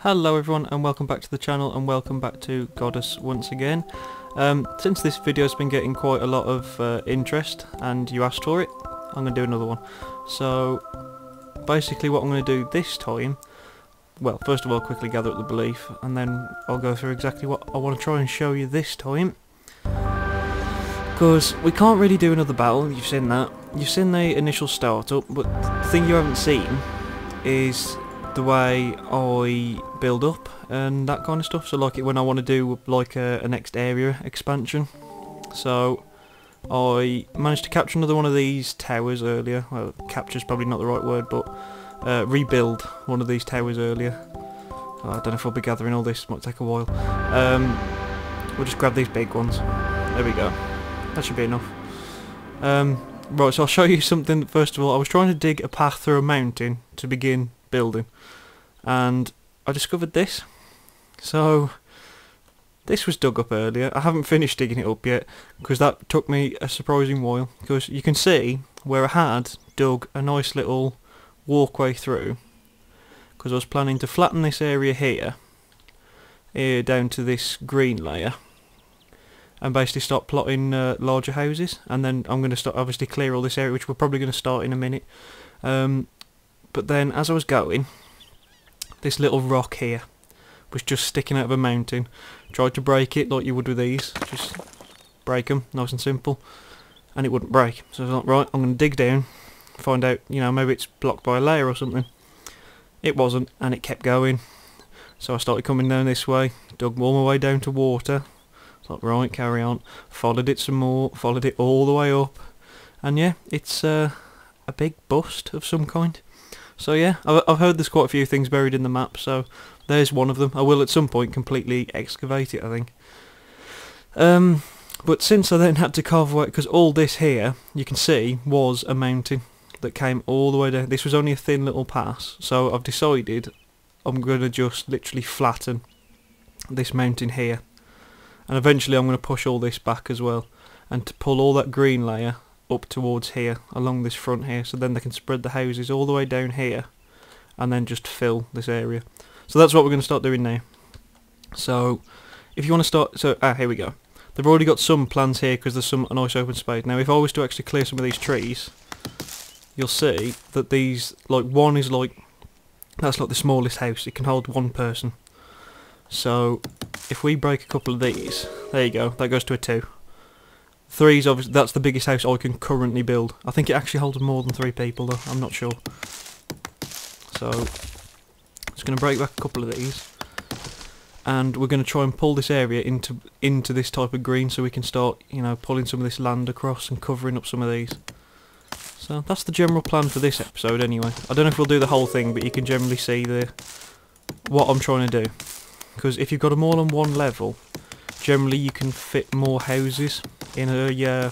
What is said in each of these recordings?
Hello everyone and welcome back to the channel and welcome back to Godus once again. Since this video's been getting quite a lot of interest and you asked for it, I'm going to do another one. So basically what I'm going to do this time, well first of all quickly gather up the belief and then I'll go through exactly what I want to try and show you this time. Because we can't really do another battle, you've seen that. You've seen the initial startup, but the thing you haven't seen is the way I build up and that kind of stuff. So like when I want to do like a next area expansion. So I managed to capture another one of these towers earlier. Well, capture's probably not the right word, but rebuild one of these towers earlier. I don't know if I'll be gathering all this, might take a while. We'll just grab these big ones. There we go. That should be enough. Right, so I'll show you something. First of all, I was trying to dig a path through a mountain to begin building, and I discovered this. So this was dug up earlier. I haven't finished digging it up yet because that took me a surprising while, because you can see where I had dug a nice little walkway through, because I was planning to flatten this area here down to this green layer and basically start plotting larger houses, and then I'm going to start obviously clear all this area, which we're probably going to start in a minute. But then as I was going, this little rock here was just sticking out of a mountain. Tried to break it like you would with these, just break them, nice and simple, and it wouldn't break. So I was like, right, I'm going to dig down, find out, you know, maybe it's blocked by a layer or something. It wasn't, and it kept going. So I started coming down this way, dug all my way down to water. Like, right, carry on. Followed it some more, followed it all the way up, and yeah, it's a big bust of some kind. So yeah, I've heard there's quite a few things buried in the map, so there's one of them. I will at some point completely excavate it, I think. But since I then had to carve away, because all this here, you can see, was a mountain that came all the way down. This was only a thin little pass, so I've decided I'm going to just literally flatten this mountain here. And eventually I'm going to push all this back as well, and to pull all that green layer up towards here, along this front here, so then they can spread the houses all the way down here, and then just fill this area. So that's what we're going to start doing now. So, if you want to start, so, here we go. They've already got some plans here, because there's some nice open space. Now if I was to actually clear some of these trees, you'll see that these, like one is like, that's like the smallest house, it can hold one person. So, if we break a couple of these, there you go, that goes to a 2. 3's obviously, that's the biggest house I can currently build. I think it actually holds more than 3 people though, I'm not sure. So, just going to break back a couple of these, and we're going to try and pull this area into this type of green, so we can start, you know, pulling some of this land across and covering up some of these. So that's the general plan for this episode anyway. I don't know if we'll do the whole thing, but you can generally see what I'm trying to do. Because if you've got them all on one level, generally you can fit more houses in a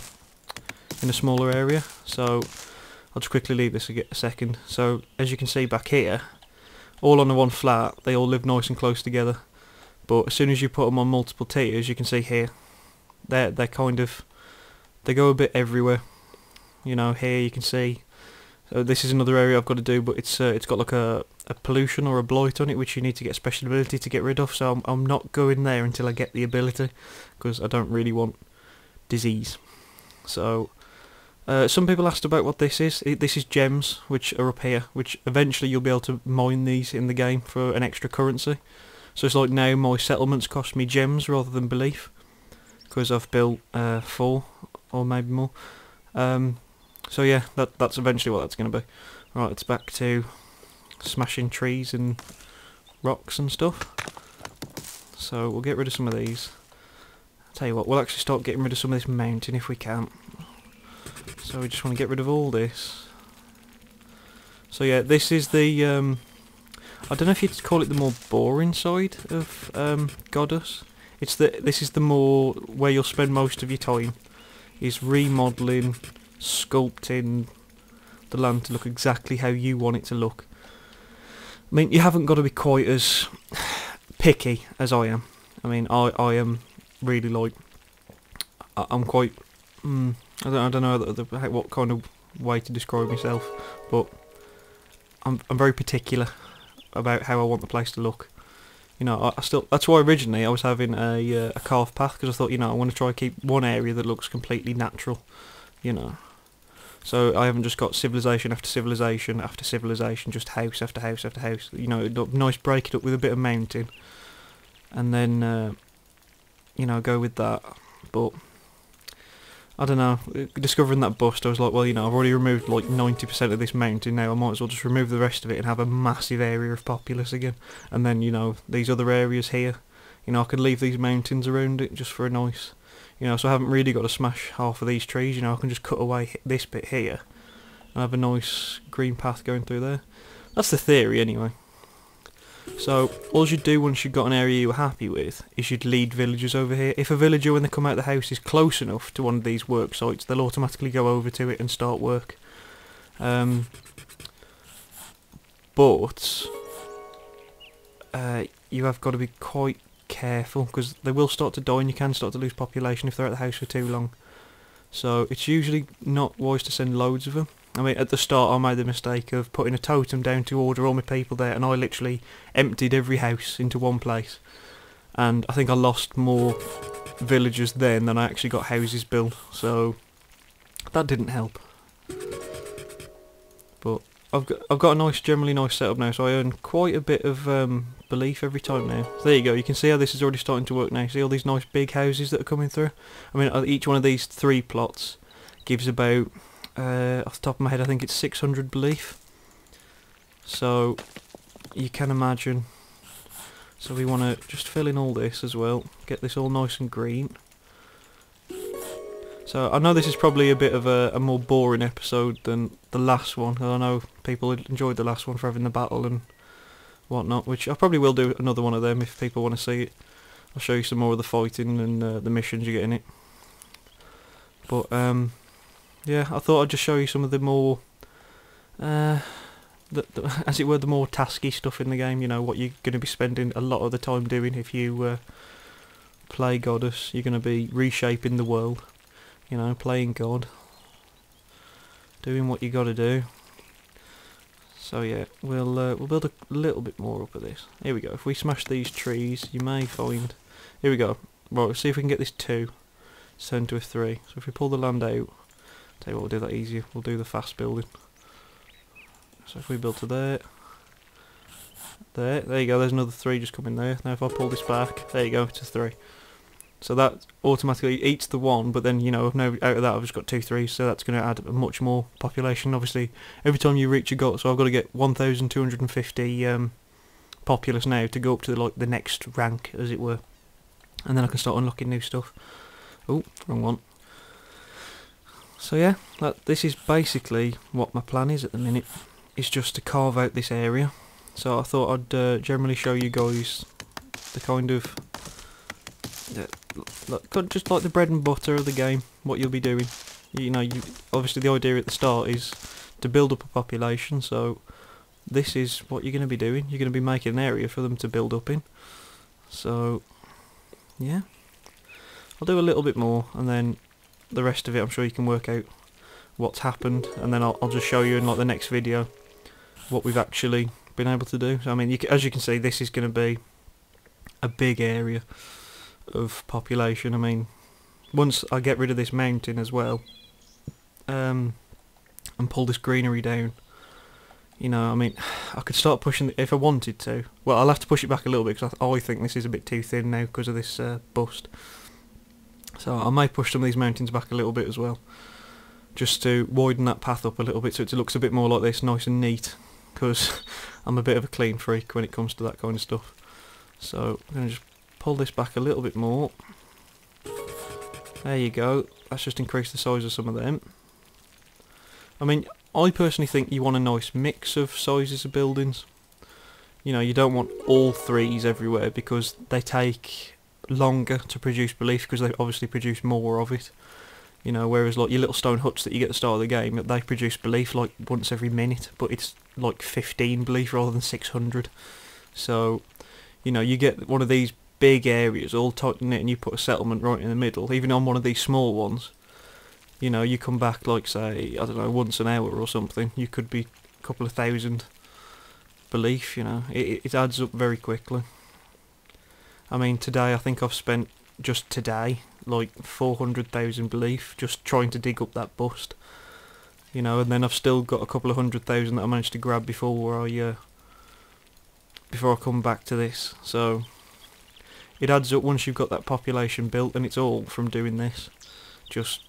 smaller area. So I'll just quickly leave this a second. So as you can see back here, all on the one flat, they all live nice and close together. But as soon as you put them on multiple tiers, you can see here, they're kind of, they go a bit everywhere. You know, here you can see. So this is another area I've got to do, but it's got like a pollution or a blight on it, which you need to get a special ability to get rid of. So I'm not going there until I get the ability, because I don't really want disease. So some people asked about what this is. This is gems, which are up here, which eventually you'll be able to mine these in the game for an extra currency. So it's like now my settlements cost me gems rather than belief, because I've built 4 or maybe more. So yeah, that's eventually what that's going to be. Right, it's back to smashing trees and rocks and stuff. So we'll get rid of some of these. I'll tell you what, we'll actually start getting rid of some of this mountain if we can. So we just want to get rid of all this. So yeah, this is the, I don't know if you'd call it the more boring side of Godus. This is the more, where you'll spend most of your time, is remodelling, sculpting the land to look exactly how you want it to look. I mean, you haven't got to be quite as picky as I am. I mean, I am really like, I'm quite, I don't know what kind of way to describe myself, but I'm very particular about how I want the place to look. You know, I still, that's why originally I was having a carved path, because I thought, you know, I want to try and keep one area that looks completely natural, you know. So I haven't just got civilization after civilization after civilization, just house after house after house. You know, nice, break it up with a bit of mountain, and then you know, go with that. But I don't know, discovering that bust, I was like, well, you know, I've already removed like 90% of this mountain now, I might as well just remove the rest of it and have a massive area of populace again. And then, you know, these other areas here, you know, I could leave these mountains around it just for a nice, you know, so I haven't really got to smash half of these trees, you know, I can just cut away this bit here and have a nice green path going through there. That's the theory anyway. So all you'd do once you've got an area you're happy with is you'd lead villagers over here. If a villager, when they come out of the house, is close enough to one of these work sites, they'll automatically go over to it and start work. But you have got to be quite careful, because they will start to die and you can start to lose population if they're at the house for too long. So it's usually not wise to send loads of them. I mean, at the start I made the mistake of putting a totem down to order all my people there, and I literally emptied every house into one place, and I think I lost more villagers then than I actually got houses built, so that didn't help. But I've got a nice, generally nice setup now, so I earn quite a bit of belief every time now. So there you go, you can see how this is already starting to work now. See all these nice big houses that are coming through? I mean, each one of these 3 plots gives about, off the top of my head, I think it's 600 belief. So you can imagine. So we want to just fill in all this as well, get this all nice and green. So I know this is probably a bit of a more boring episode than the last one. I know people enjoyed the last one for having the battle and whatnot, which I probably will do another one of them if people want to see it. I'll show you some more of the fighting and the missions you get in it. But yeah, I thought I'd just show you some of the more, as it were, the more tasky stuff in the game. You know, what you're going to be spending a lot of the time doing if you play Godus. You're going to be reshaping the world. You know, playing God, doing what you got to do. So yeah, we'll build a little bit more up of this. Here we go. If we smash these trees, you may find. Here we go. Right, let's see if we can get this 2 turned to a 3. So if we pull the land out, tell you what, we'll do that easier. We'll do the fast building. So if we build to there, there you go. There's another 3 just coming there. Now if I pull this back, there you go. It's a 3. So that automatically eats the 1, but then, you know, now out of that I've just got 2 3s, so that's going to add much more population. Obviously, every time you reach a goal, so I've got to get 1,250 populace now to go up to like the next rank, as it were, and then I can start unlocking new stuff. Oh, wrong one. So yeah, this is basically what my plan is at the minute. It's just to carve out this area. So I thought I'd generally show you guys the kind of just like the bread and butter of the game, what you'll be doing. You know, obviously the idea at the start is to build up a population, so this is what you're going to be doing. You're going to be making an area for them to build up in. So yeah, I'll do a little bit more, and then the rest of it I'm sure you can work out what's happened, and then I'll just show you in like the next video what we've actually been able to do. So I mean, as you can see, this is going to be a big area of population. I mean, once I get rid of this mountain as well, and pull this greenery down, you know, I mean, I could start pushing if I wanted to. Well, I'll have to push it back a little bit because I think this is a bit too thin now because of this bust. So I may push some of these mountains back a little bit as well, just to widen that path up a little bit so it looks a bit more like this, nice and neat, because I'm a bit of a clean freak when it comes to that kind of stuff. So I'm going to just pull this back a little bit more. There you go. That's just increased the size of some of them. I mean, I personally think you want a nice mix of sizes of buildings. You know, you don't want all 3s everywhere because they take longer to produce belief, because they obviously produce more of it. You know, whereas like your little stone huts that you get at the start of the game, they produce belief like once every minute, but it's like 15 belief rather than 600. So, you know, you get one of these big areas all tight knit and you put a settlement right in the middle, even on one of these small ones, you know, you come back like, say, I don't know, once an hour or something, you could be a couple of thousand belief, you know, it adds up very quickly. I mean, today I think I've spent, just today, like 400,000 belief just trying to dig up that bust. You know, and then I've still got a couple of 100,000 that I managed to grab before I come back to this. So it adds up once you've got that population built, and it's all from doing this. Just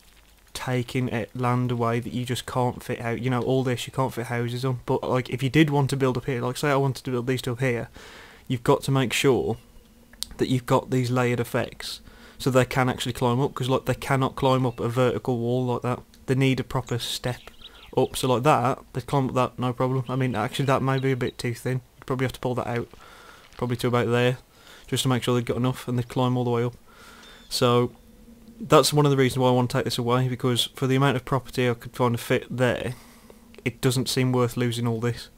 taking land away that you just can't fit out. You know, all this you can't fit houses on. But like, if you did want to build up here, like say I wanted to build these two up here, you've got to make sure that you've got these layered effects so they can actually climb up, because like they cannot climb up a vertical wall like that. They need a proper step up, so like that, they climb up that, no problem. I mean, actually that may be a bit too thin. You'd probably have to pull that out, probably to about there, just to make sure they've got enough, and they climb all the way up. So that's one of the reasons why I want to take this away, because for the amount of property I could find to fit there, it doesn't seem worth losing all this,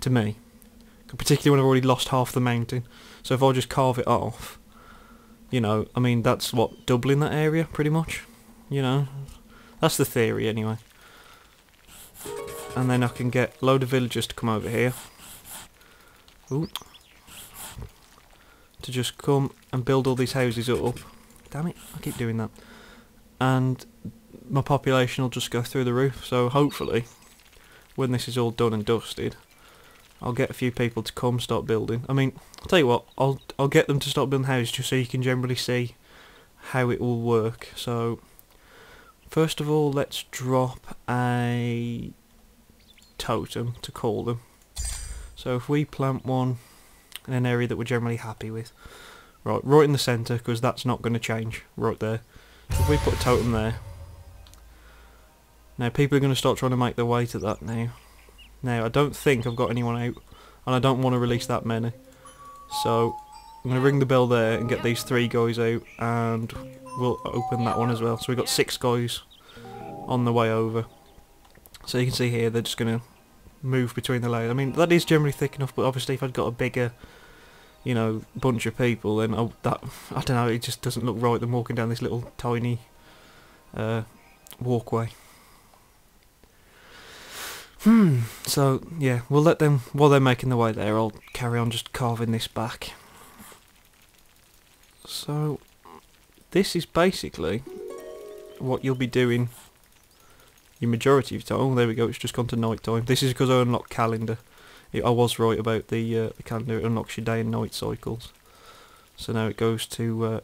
to me. Particularly when I've already lost half the mountain. So if I just carve it off, you know, I mean, that's what, doubling that area, pretty much. You know, that's the theory anyway. And then I can get a load of villagers to come over here. Ooh. To just come and build all these houses up. Damn it, I keep doing that. And my population will just go through the roof. So hopefully, when this is all done and dusted, I'll get a few people to come start building. I mean, I'll tell you what, I'll get them to start building houses just so you can generally see how it will work. So first of all, let's drop a totem to call them. So if we plant one in an area that we're generally happy with, right in the centre, because that's not going to change, right there. If we put a totem there, now people are going to start trying to make their way to that now. Now I don't think I've got anyone out, and I don't want to release that many, so I'm going to ring the bell there and get these 3 guys out, and we'll open that one as well. So we've got 6 guys on the way over. So you can see here they're just going to move between the layers. I mean, that is generally thick enough, but obviously if I'd got a bigger, you know, bunch of people, then I don't know, it just doesn't look right them walking down this little tiny walkway. So yeah, we'll let them, while they're making their way there, I'll carry on just carving this back. So this is basically what you'll be doing your majority of the time. Oh, there we go, it's just gone to night time. This is because I unlocked calendar. I was right about the calendar, it unlocks your day and night cycles. So now it goes to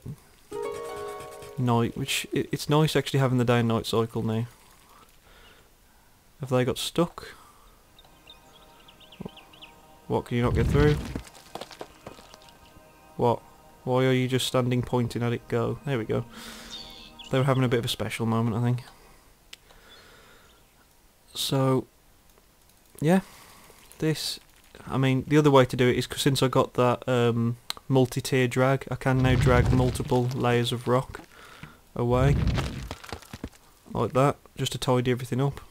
night, which it's nice actually having the day and night cycle now. Have they got stuck? What, can you not get through? What? Why are you just standing pointing at it? Go. There we go. They were having a bit of a special moment, I think. So, yeah. This, I mean, the other way to do it is, cause since I got that multi-tier drag, I can now drag multiple layers of rock away. Like that, just to tidy everything up.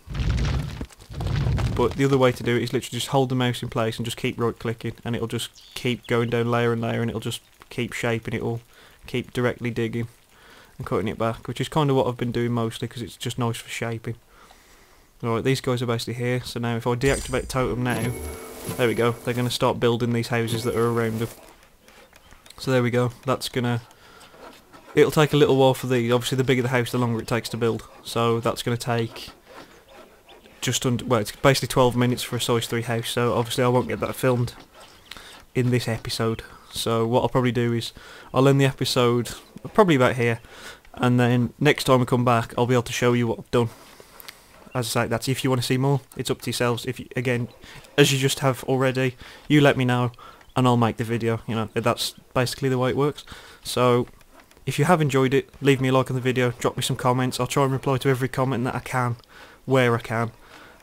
But the other way to do it is literally just hold the mouse in place and just keep right clicking, and it'll just keep going down layer and layer, and it'll just keep shaping it all, keep directly digging and cutting it back, which is kind of what I've been doing mostly because it's just nice for shaping. Alright, these guys are basically here, so now if I deactivate totem now, there we go, they're going to start building these houses that are around them. So there we go, that's going to, it'll take a little while for these, obviously the bigger the house the longer it takes to build, so that's going to take just under, well, it's basically 12 minutes for a size 3 house, so obviously I won't get that filmed in this episode. So what I'll probably do is, I'll end the episode probably about here, and then next time I come back I'll be able to show you what I've done. As I say, that's if you want to see more, it's up to yourselves. If you, again, as you just have already, you let me know and I'll make the video, you know, that's basically the way it works. So if you have enjoyed it, leave me a like on the video, drop me some comments, I'll try and reply to every comment that I can, where I can.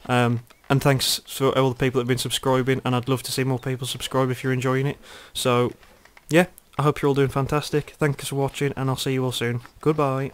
And thanks for all the people that have been subscribing, and I'd love to see more people subscribe if you're enjoying it. So yeah, I hope you're all doing fantastic. Thanks for watching, and I'll see you all soon. Goodbye.